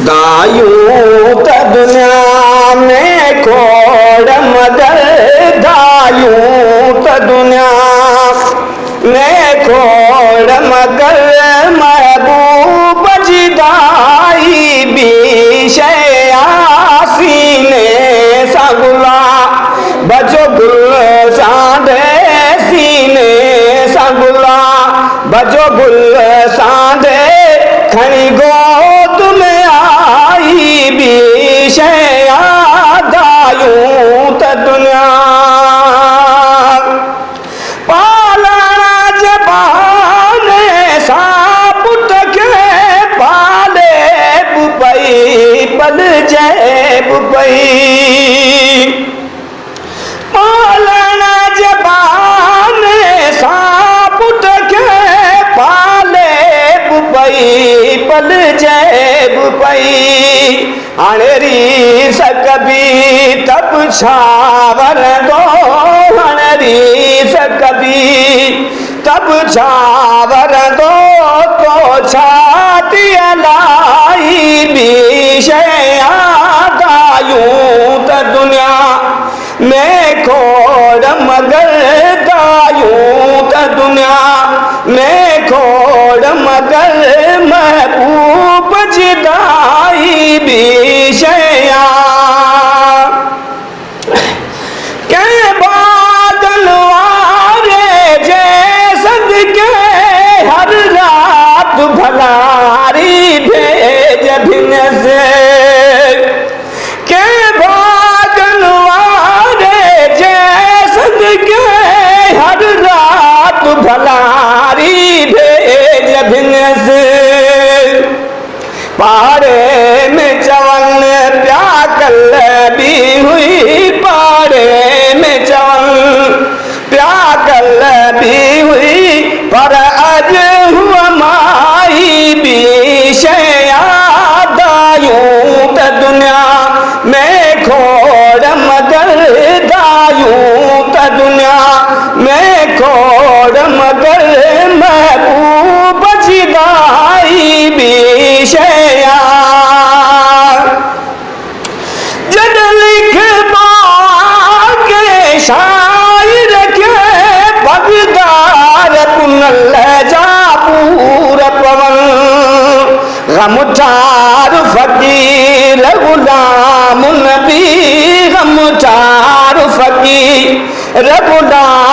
दायूं त दुनिया में खोड़ मगर, दायूं त दुनिया में खोड़ मगर, महबूब जी दाई भी शया सीने सगुला बजो गुल सांडे सीने सगुला बजो गुल सांडे खणी गोद में आई भी शया दायूं त दुनिया पालना जबाने सापुट के पाले बुपई पल जैब पई पालना जबाने सापुट के पाले बुपई पल जैब पई अणरी सकबी तब छावर दो अणरी सकबी तब छावर दो तो छाती लाई भी शया दायूं त दुनिया में खोड़ मगर, दायूं त दुनिया में खोड़ मगर, महबूब जी दाई भी शया के बादल वारे जैसद के हर रात भलारी भेज भिन से के बादल वारे जैसद के हर रात भलारी भेज भिन से पारे में चवन प्याकल भी हुई पारे में चवन प्याकल भी हुई पर अज हुआ माई भी शया दायूं त दुनिया में खोड़ मगर, दायूं त दुनिया में खोड़ मगर, महबूब जी दाई भी शया जद लिख के शायर के पगदार पुनल जा पूर पवन गमचार फकीर गुलाम नबी गमचार फकीर गुलाम